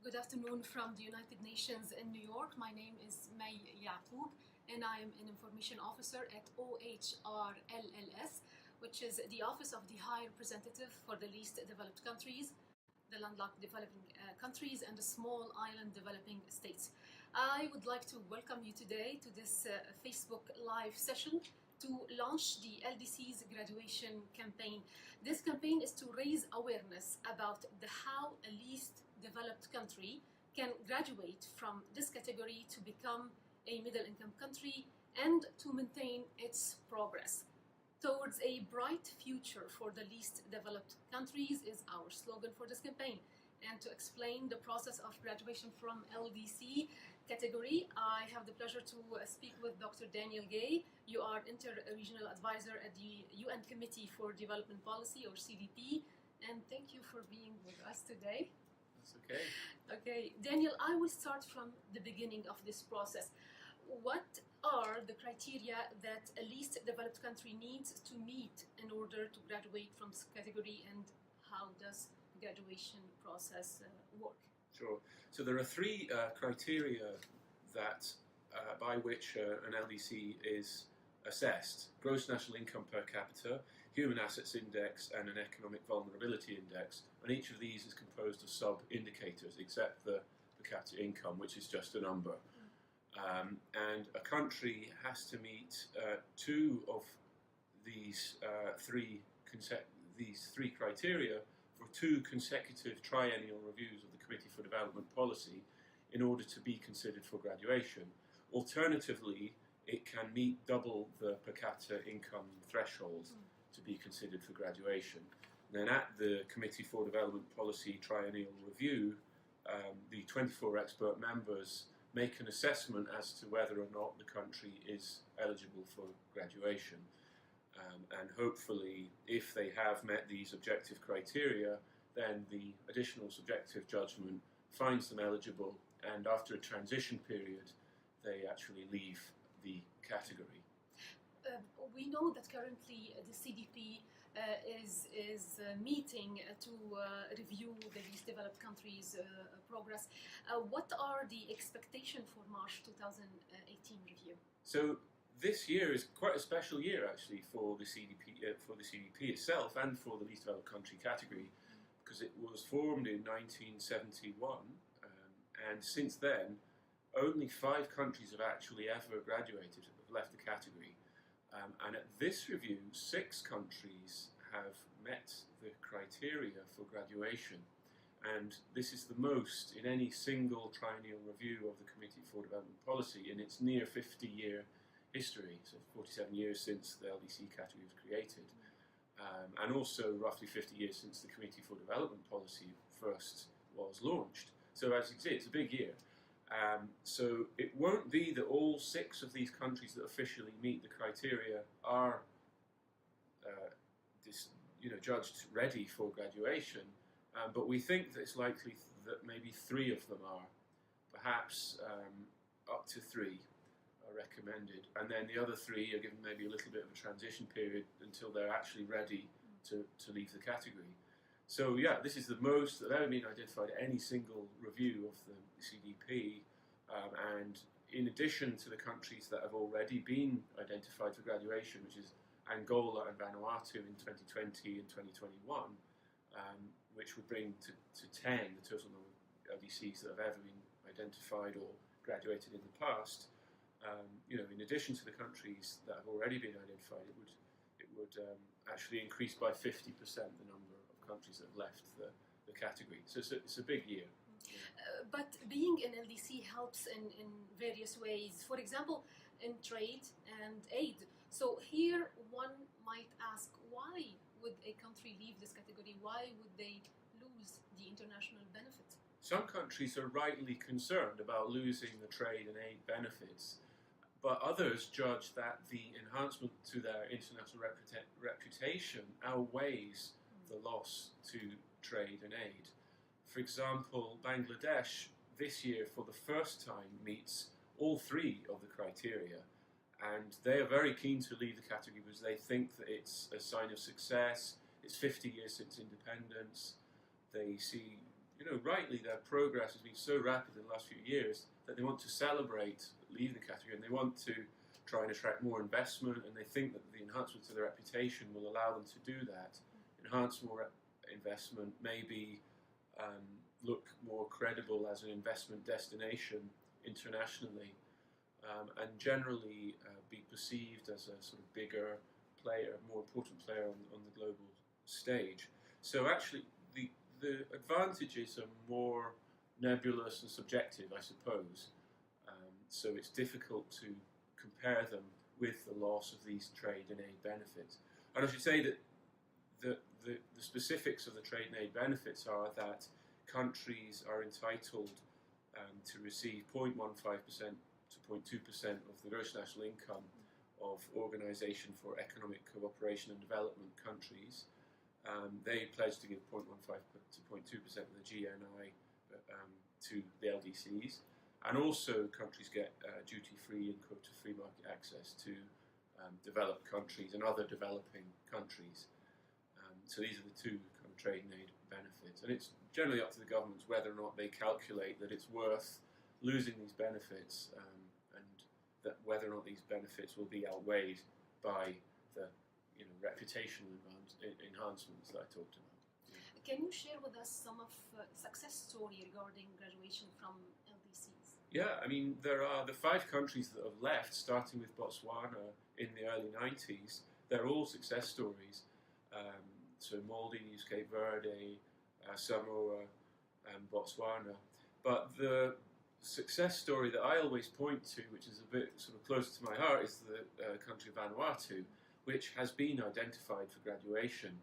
Good afternoon from the United Nations in New York. My name is May Yaqub and I am an information officer at OHRLLS, which is the Office of the High Representative for the Least Developed Countries, the landlocked developing countries and the small island developing states. I would like to welcome you today to this Facebook live session to launch the LDC's graduation campaign. This campaign is to raise awareness about how a least developed country can graduate from this category to become a middle-income country and to maintain its progress towards a bright future for the least developed countries is our slogan for this campaign. And to explain the process of graduation from LDC category, I have the pleasure to speak with Dr. Daniel Gay. You are Inter-Regional Advisor at the UN Committee for Development Policy, or CDP, and thank you for being with us today. That's okay. Okay, Daniel, I will start from the beginning of this process. What are the criteria that a least developed country needs to meet in order to graduate from this category, and how does the graduation process work? Sure. So there are three criteria that by which an LDC is assessed: gross national income per capita, human assets index, and an economic vulnerability index. And each of these is composed of sub-indicators, except the per capita income, which is just a number. And a country has to meet two of these three criteria for two consecutive triennial reviews of the Committee for Development Policy in order to be considered for graduation. Alternatively, it can meet double the per capita income threshold to be considered for graduation. And then at the Committee for Development Policy triennial review, the 24 expert members make an assessment as to whether or not the country is eligible for graduation. And hopefully, if they have met these objective criteria, then the additional subjective judgment finds them eligible, and after a transition period, they actually leave the category. We know that currently the CDP is meeting to review the least developed countries' progress. What are the expectations for March 2018 review? So this year is quite a special year actually for the CDP itself and for the least developed country category, because it was formed in 1971, and since then only 5 countries have actually ever graduated, have left the category. And at this review, 6 countries have met the criteria for graduation, and this is the most in any single triennial review of the Committee for Development Policy in its near 50-year history, so 47 years since the LDC category was created, and also roughly 50 years since the Committee for Development Policy first was launched. So as you can see, it's a big year. So it won't be that all 6 of these countries that officially meet the criteria are judged ready for graduation, but we think that it's likely that maybe 3 of them are, perhaps up to 3 are recommended, and then the other 3 are given maybe a little bit of a transition period until they're actually ready to leave the category. So yeah, this is the most that ever been identified at any single review of the CDP, and in addition to the countries that have already been identified for graduation, which is Angola and Vanuatu in 2020 and 2021, which would bring to 10 the total number of LDCs that have ever been identified or graduated in the past. In addition to the countries that have already been identified, it would actually increase by 50% the number of countries that have left the category. So it's a big year. But being an LDC helps in various ways. For example, in trade and aid. So here one might ask, why would a country leave this category? Why would they lose the international benefit? Some countries are rightly concerned about losing the trade and aid benefits, but others judge that the enhancement to their international reputation outweighs the loss to trade and aid. For example, Bangladesh this year for the first time meets all 3 of the criteria, and they are very keen to leave the category because they think that it's a sign of success. It's 50 years since independence. They see rightly their progress has been so rapid in the last few years that they want to celebrate leaving the category, and they want to try and attract more investment, and they think that the enhancement to their reputation will allow them to do that. Enhance more investment, maybe look more credible as an investment destination internationally, and generally be perceived as a sort of bigger player, more important player on the global stage. So actually, the advantages are more nebulous and subjective, I suppose. So it's difficult to compare them with the loss of these trade and aid benefits. And I should say that the specifics of the trade and aid benefits are that countries are entitled to receive 0.15% to 0.2% of the gross national income of Organisation for Economic Cooperation and Development countries. They pledge to give 0.15 to 0.2% of the GNI to the LDCs, and also countries get duty-free and quota-free market access to developed countries and other developing countries. So these are the two kind of trade and aid benefits, and it's generally up to the governments whether or not they calculate that it's worth losing these benefits, and that whether or not these benefits will be outweighed by the reputational enhancements that I talked about. Can you share with us some of success story regarding graduation from LDCs? Yeah, I mean, there are the 5 countries that have left, starting with Botswana in the early 90s. They're all success stories. So Maldives, Cape Verde, Samoa, and Botswana. But the success story that I always point to, which is a bit sort of close to my heart, is the country of Vanuatu, which has been identified for graduation.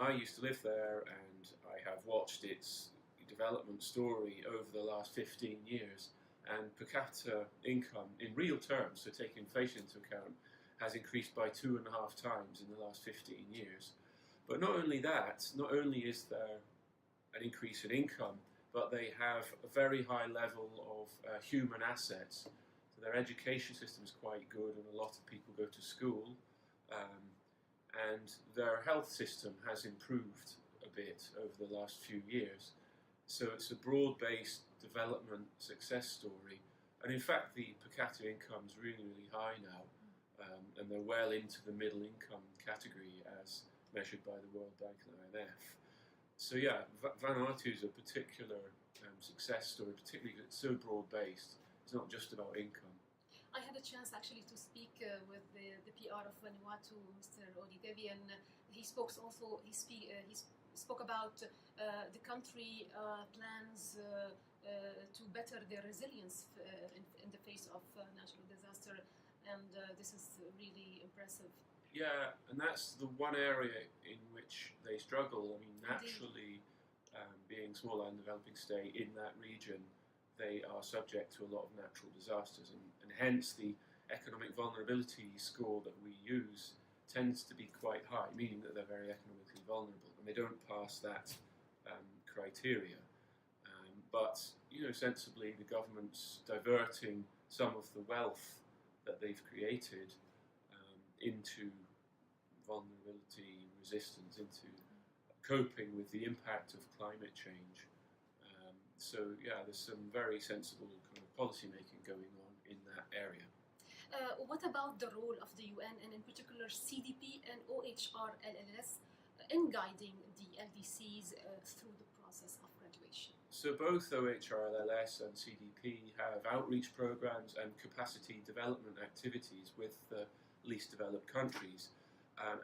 I used to live there, and I have watched its development story over the last 15 years, and per capita income in real terms, so taking inflation into account, has increased by 2.5 times in the last 15 years. But not only that, not only is there an increase in income, but they have a very high level of human assets. So their education system is quite good, and a lot of people go to school. And their health system has improved a bit over the last few years. So it's a broad-based development success story. And in fact, the per capita income is really, really high now. And they're well into the middle income category as measured by the World Bank and IMF. So yeah, Vanuatu is a particular success story, particularly because it's so broad-based. It's not just about income. I had a chance actually to speak with the PR of Vanuatu, Mr. Olivevi, and he spoke also. He spoke about the country plans to better their resilience in the face of natural disaster, and this is really impressive. Yeah, and that's the one area in which they struggle. I mean, naturally, being a small and developing state in that region, they are subject to a lot of natural disasters, and hence the economic vulnerability score that we use tends to be quite high, meaning that they're very economically vulnerable, and they don't pass that criteria. But sensibly, the government's diverting some of the wealth that they've created into vulnerability, resistance, into coping with the impact of climate change. So yeah, there's some very sensible kind of policy making going on in that area. What about the role of the UN, and in particular CDP and OHRLLS, in guiding the LDCs through the process of graduation? So both OHRLLS and CDP have outreach programs and capacity development activities with the least developed countries.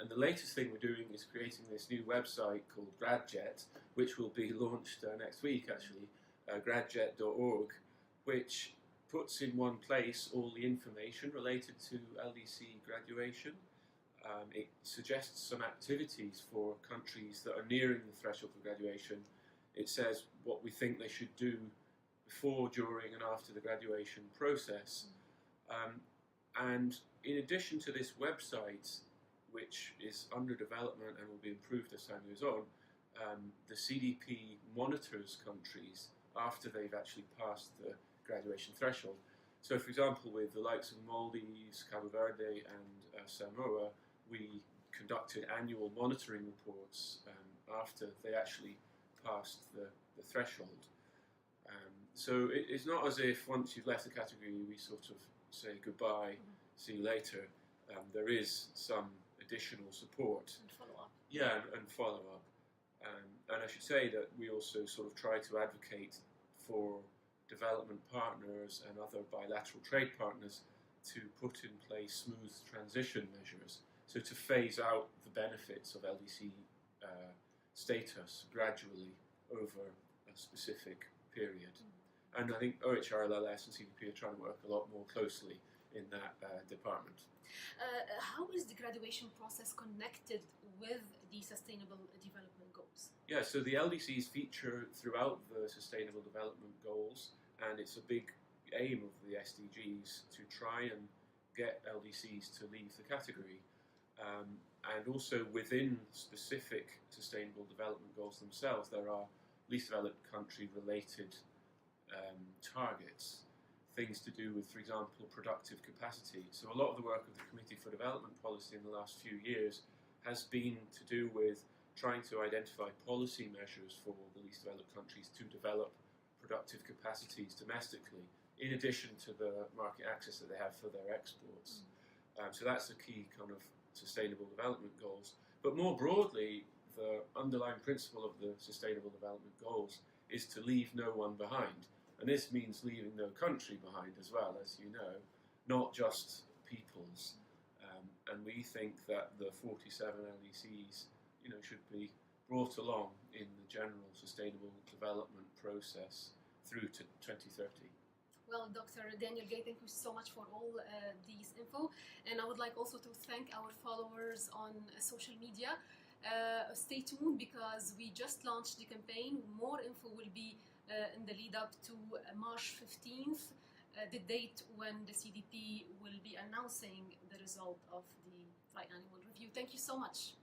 And the latest thing we're doing is creating this new website called GradJet, which will be launched next week actually, gradjet.org, which puts in one place all the information related to LDC graduation. It suggests some activities for countries that are nearing the threshold for graduation. It says what we think they should do before, during and after the graduation process. And in addition to this website, which is under development and will be improved as time goes on, the CDP monitors countries after they've actually passed the graduation threshold. So for example, with the likes of Maldives, Cabo Verde and Samoa, we conducted annual monitoring reports after they actually passed the threshold. So it's not as if once you've left the category we sort of say goodbye, see you later. There is some additional support. And follow up. Yeah, and follow up. And I should say that we also sort of try to advocate for development partners and other bilateral trade partners to put in place smooth transition measures, so to phase out the benefits of LDC status gradually over a specific period. And I think OHRLLS and CDP are trying to work a lot more closely in that department. How is the graduation process connected with the Sustainable Development Goals? Yeah, so the LDCs feature throughout the Sustainable Development Goals, and it's a big aim of the SDGs to try and get LDCs to leave the category. And also within specific Sustainable Development Goals themselves, there are least developed country related targets. Things to do with, for example, productive capacity. So a lot of the work of the Committee for Development Policy in the last few years has been to do with trying to identify policy measures for the least developed countries to develop productive capacities domestically, in addition to the market access that they have for their exports. So that's the key kind of Sustainable Development Goals. But more broadly, the underlying principle of the Sustainable Development Goals is to leave no one behind. And this means leaving no country behind as well, as you know, not just peoples. And we think that the 47 LDCs, should be brought along in the general sustainable development process through to 2030. Well, Dr. Daniel Gay, thank you so much for all these info. And I would like also to thank our followers on social media. Stay tuned because we just launched the campaign. More info will be in the lead up to March 15th, the date when the CDP will be announcing the result of the triannual review. Thank you so much.